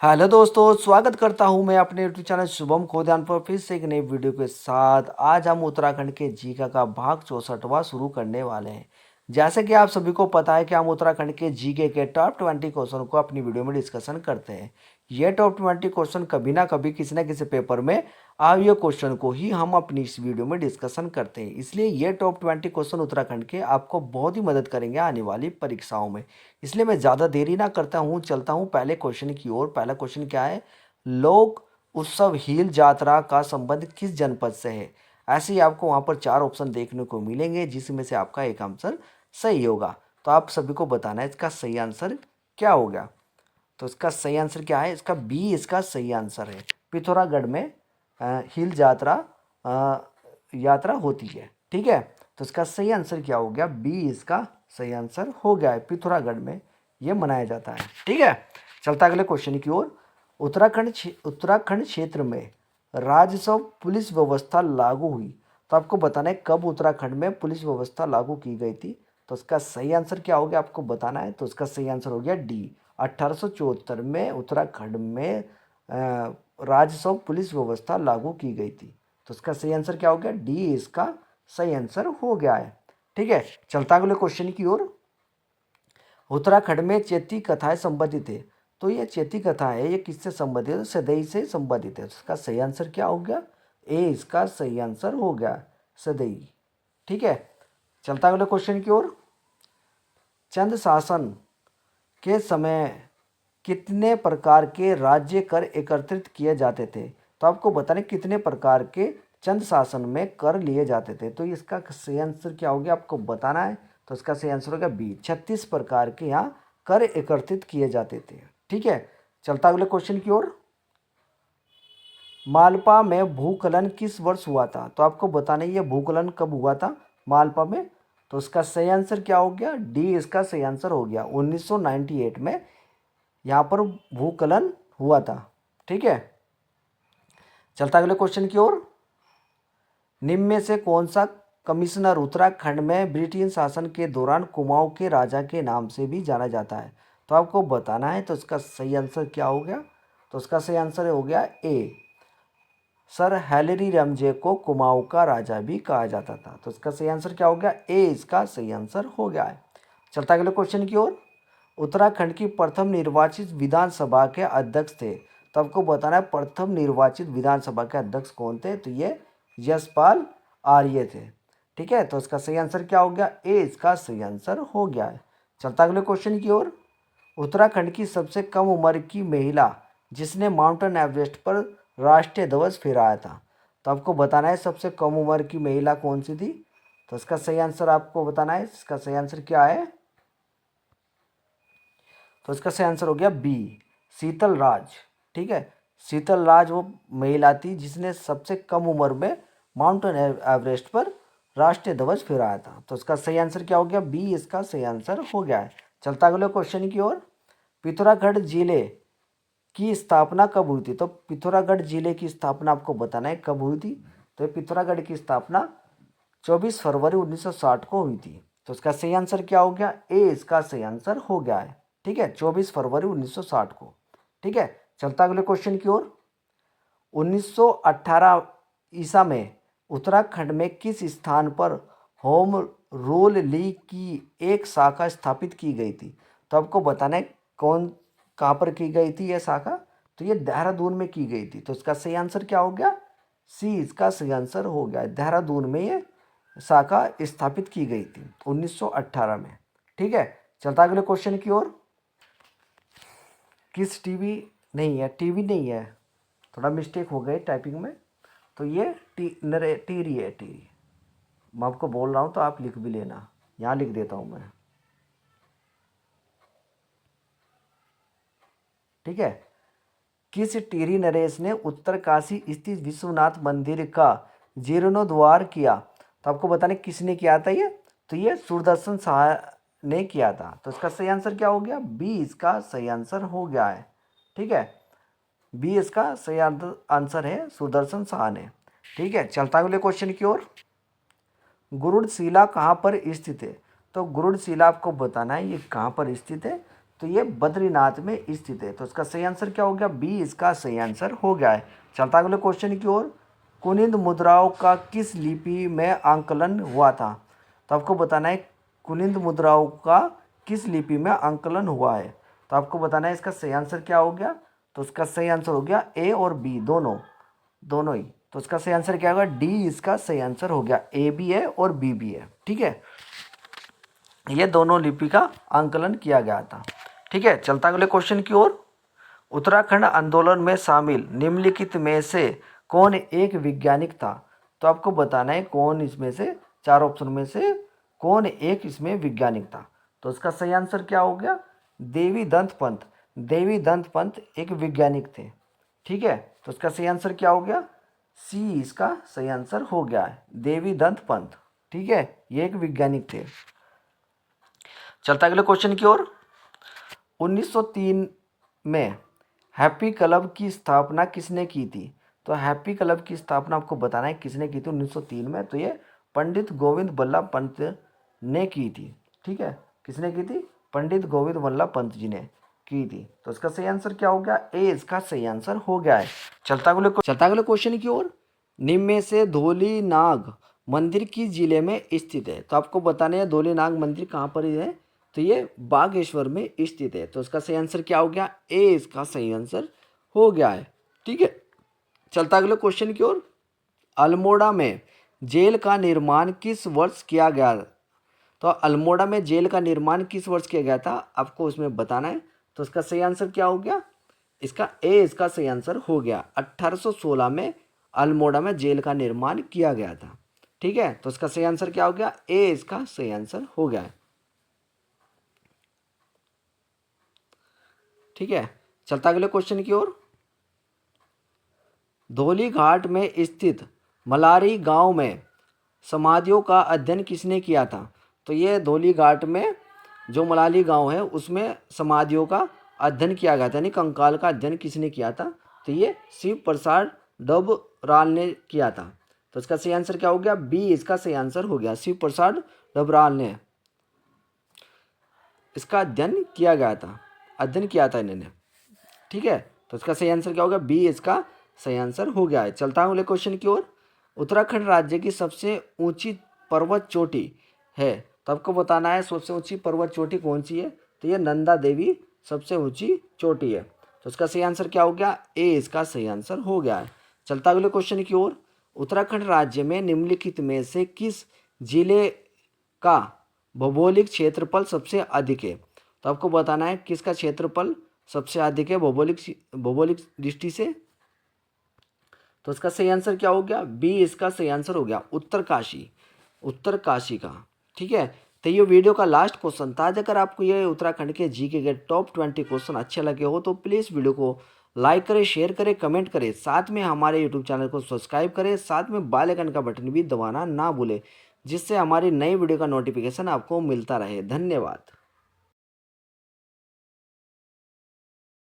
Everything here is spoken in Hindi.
हेलो दोस्तों, स्वागत करता हूं मैं अपने यूट्यूब चैनल शुभम खोदियान पर फिर से एक नई वीडियो के साथ। आज हम उत्तराखंड के जीके का भाग 64वां शुरू करने वाले हैं। जैसे कि आप सभी को पता है कि हम उत्तराखंड के जीके के टॉप 20 क्वेश्चन को अपनी वीडियो में डिस्कशन करते हैं। ये टॉप 20 क्वेश्चन कभी ना कभी किसी ना किसी पेपर में आए क्वेश्चन को ही हम अपनी इस वीडियो में डिस्कशन करते हैं। इसलिए ये टॉप 20 क्वेश्चन उत्तराखंड के आपको बहुत ही मदद करेंगे आने वाली परीक्षाओं में। इसलिए मैं ज़्यादा देरी ना करता हूँ, चलता हूँ पहले क्वेश्चन की ओर। पहला क्वेश्चन क्या है? लोक उत्सव हील यात्रा का संबंध किस जनपद से है? ऐसे ही आपको वहाँ पर 4 ऑप्शन देखने को मिलेंगे, जिसमें से आपका एक आंसर सही होगा। तो आप सभी को बताना है इसका सही आंसर क्या हो गया। तो इसका सही आंसर क्या है? इसका बी इसका सही आंसर है। पिथौरागढ़ में हिल यात्रा यात्रा होती है। ठीक है, तो इसका सही आंसर क्या हो गया? बी इसका सही आंसर हो गया है। पिथौरागढ़ में ये मनाया जाता है। ठीक है, चलता अगले क्वेश्चन की ओर। उत्तराखंड क्षेत्र में राजस्व पुलिस व्यवस्था लागू हुई। तो आपको बताना है कब उत्तराखंड में पुलिस व्यवस्था लागू की गई थी। तो इसका सही आंसर क्या हो गया आपको बताना है। तो इसका सही आंसर हो गया डी। 1874 में उत्तराखंड में राजस्व पुलिस व्यवस्था लागू की गई थी। तो इसका सही आंसर क्या हो गया? डी इसका सही आंसर हो गया है। ठीक है, चलता अगले क्वेश्चन की ओर। उत्तराखंड में चेती कथाएं संबंधित है। तो ये चेती कथा है, ये किससे संबंधित है? सदैई से संबंधित है। इसका सही आंसर क्या हो गया? ए इसका सही आंसर हो गया, सदैई। ठीक है, चलता अगले क्वेश्चन की ओर। चंद शासन के समय कितने प्रकार के राज्य कर एकत्रित किए जाते थे? तो आपको बताने कितने प्रकार के चंद शासन में कर लिए जाते थे। तो इसका सही आंसर क्या हो गया आपको बताना है। तो इसका सही आंसर हो गया बी। 36 प्रकार के यहाँ कर एकत्रित किए जाते थे। ठीक है, चलता अगले क्वेश्चन की ओर। मालपा में भूस्खलन किस वर्ष हुआ था? तो आपको बताना है ये भूस्खलन कब हुआ था मालपा में। तो इसका सही आंसर क्या हो गया? डी इसका सही आंसर हो गया। 1998 में यहाँ पर भूस्खलन हुआ था। ठीक है, चलता अगले क्वेश्चन की ओर। निम्न में से कौन सा कमिश्नर उत्तराखंड में ब्रिटिश शासन के दौरान कुमाऊं के राजा के नाम से भी जाना जाता है? तो आपको बताना है। तो इसका सही आंसर क्या हो गया? तो इसका सही आंसर हो गया ए। सर हैलरी रमजे को कुमाऊं का राजा भी कहा जाता था। तो इसका सही आंसर क्या हो गया? ए इसका सही आंसर हो गया है। चलता अगले क्वेश्चन की ओर। उत्तराखंड की प्रथम निर्वाचित विधानसभा के अध्यक्ष थे। तो आपको बताना है प्रथम निर्वाचित विधानसभा के अध्यक्ष कौन थे। तो ये यशपाल आर्य थे। ठीक है, तो इसका सही आंसर क्या हो गया? ए इसका सही आंसर हो गया है। चलता अगले क्वेश्चन की ओर। उत्तराखंड की सबसे कम उम्र की महिला जिसने माउंटेन एवरेस्ट पर राष्ट्रीय ध्वज फहराया था। तो आपको बताना है सबसे कम उम्र की महिला कौन सी थी। तो इसका सही आंसर आपको बताना है। इसका सही आंसर क्या है? तो इसका सही आंसर हो गया बी, शीतल राज। ठीक है, शीतल राज वो महिला थी जिसने सबसे कम उम्र में माउंटेन एवरेस्ट पर राष्ट्रीय ध्वज फहराया था। तो इसका सही आंसर क्या हो गया? बी इसका सही आंसर हो गया है। चलता अगले क्वेश्चन की ओर। पिथौरागढ़ जिले की स्थापना कब हुई थी? तो पिथौरागढ़ जिले की स्थापना आपको बताना है कब हुई थी। तो पिथौरागढ़ की स्थापना 24 फरवरी 1960 को हुई थी। तो इसका सही आंसर क्या हो गया? ए इसका सही आंसर हो गया है। ठीक है, 24 फरवरी 1960 को। ठीक है, चलता अगले क्वेश्चन की ओर। 1918 ईसा में उत्तराखंड में किस स्थान पर होम रूल लीग की एक शाखा स्थापित की गई थी? तो आपको बताना है कौन कहाँ पर की गई थी यह शाखा। तो ये देहरादून में की गई थी। तो इसका सही आंसर क्या हो गया? सी इसका सही आंसर हो गया। देहरादून में ये शाखा स्थापित की गई थी 1918 में। ठीक है, चलता अगले क्वेश्चन की ओर। किस टीवी नहीं है, टीवी नहीं है, थोड़ा मिस्टेक हो गई टाइपिंग में। तो ये टीरी है, टीरी। मैं आपको बोल रहा हूँ तो आप लिख भी लेना, यहाँ लिख देता हूँ मैं। ठीक है, किस टीरी नरेश ने उत्तरकाशी स्थित विश्वनाथ मंदिर का जीर्णोद्धार किया? तो आपको बताने किसने किया था ये। तो ये सुदर्शन शाह ने किया था। तो इसका सही आंसर क्या हो गया? बी इसका सही आंसर हो गया है। ठीक है, बी इसका सही आंसर है, सुदर्शन शाह ने। ठीक है, चलता अगले क्वेश्चन की ओर। गुरुड़शिला कहाँ पर स्थित है? तो गुरुड़शिला आपको बताना है ये कहाँ पर स्थित है। तो ये बद्रीनाथ में स्थित है। तो इसका सही आंसर क्या हो गया, बी इसका सही आंसर हो गया है। चलता अगले क्वेश्चन की ओर। कुनिंद मुद्राओं का किस लिपि में आंकलन हुआ था? तो आपको बताना है कुनिंद मुद्राओं का किस लिपि में आंकलन हुआ है। तो आपको बताना है इसका सही आंसर क्या हो गया। तो इसका सही आंसर हो गया ए और बी दोनों ही। तो इसका सही आंसर क्या होगा, डी इसका सही आंसर हो गया। ए भी है और बी भी है, ठीक है। ये दोनों लिपि का आंकलन किया गया था, ठीक है। चलता अगले क्वेश्चन की ओर। उत्तराखंड आंदोलन में शामिल निम्नलिखित में से कौन एक वैज्ञानिक था? तो आपको बताना है कौन इसमें से, चार ऑप्शन में से कौन एक इसमें वैज्ञानिक था। तो इसका सही आंसर क्या हो गया, देवी दत्त पंत। देवी दत्त पंत एक वैज्ञानिक थे, ठीक है। तो इसका सही आंसर क्या हो गया, सी इसका सही आंसर हो गया है, देवी दत्त पंत, ठीक है। ये एक वैज्ञानिक थे। चलता अगले क्वेश्चन की ओर। 1903 में हैप्पी क्लब की स्थापना किसने की थी? तो हैप्पी क्लब की स्थापना आपको बताना है किसने की थी 1903 में। तो ये पंडित गोविंद बल्लभ पंत ने की थी, ठीक है। किसने की थी, पंडित गोविंद बल्लभ पंत जी ने की थी। तो इसका सही आंसर क्या हो गया, ए इसका सही आंसर हो गया है। चलता अगले क्वेश्चन की ओर। निम्न में से धौली नाग मंदिर किस जिले में स्थित है? तो आपको बताने हैं धौली नाग मंदिर कहाँ पर है। तो ये बागेश्वर में स्थित है। तो इसका सही आंसर क्या हो गया, ए इसका सही आंसर हो गया है, ठीक है। चलता अगले क्वेश्चन की ओर। अल्मोड़ा में जेल का निर्माण किस वर्ष किया गया? तो अल्मोड़ा में जेल का निर्माण किस वर्ष किया गया था, आपको उसमें बताना है। तो इसका सही आंसर क्या हो गया, इसका ए इसका सही आंसर हो गया। 1816 में अल्मोड़ा में जेल का निर्माण किया गया था, ठीक है। तो इसका सही आंसर क्या हो गया, ए इसका सही आंसर हो गया है, ठीक है। चलता अगले क्वेश्चन की ओर। धौली घाट में स्थित मलारी गांव में समाधियों का अध्ययन किसने किया था? तो ये धौली घाट में जो मलाली गांव है उसमें समाधियों का अध्ययन किया गया था, यानी कंकाल का अध्ययन किसने किया था? तो ये शिव प्रसाद डबराल ने किया था। तो इसका सही आंसर क्या हो गया, बी इसका सही आंसर हो गया, शिव प्रसाद डबराल ने इसका अध्ययन किया था इन्होंने, ठीक है। तो इसका सही आंसर क्या होगा, बी इसका सही आंसर हो गया है। चलता हूँ अगले क्वेश्चन की ओर। उत्तराखंड राज्य की सबसे ऊंची पर्वत चोटी है। तो आपको बताना है सबसे ऊंची पर्वत चोटी कौन सी है। तो ये नंदा देवी सबसे ऊंची चोटी है। तो इसका सही आंसर क्या हो गया, ए इसका सही आंसर हो गया है। चलता अगले क्वेश्चन की ओर। उत्तराखंड राज्य में निम्नलिखित में से किस जिले का भौगोलिक क्षेत्रफल सबसे अधिक है? तो आपको बताना है किसका क्षेत्रफल सबसे अधिक है भौगोलिक दृष्टि से। तो इसका सही आंसर क्या हो गया, बी इसका सही आंसर हो गया, उत्तरकाशी का, ठीक है। तो ये वीडियो का लास्ट क्वेश्चन था। अगर आपको ये उत्तराखंड के जीके के टॉप 20 क्वेश्चन अच्छे लगे हो तो प्लीज़ वीडियो को लाइक करें, शेयर करें, कमेंट करें, साथ में हमारे यूट्यूब चैनल को सब्सक्राइब करें, साथ में बेल आइकन का बटन भी दबाना ना भूलें, जिससे हमारी नई वीडियो का नोटिफिकेशन आपको मिलता रहे। धन्यवाद।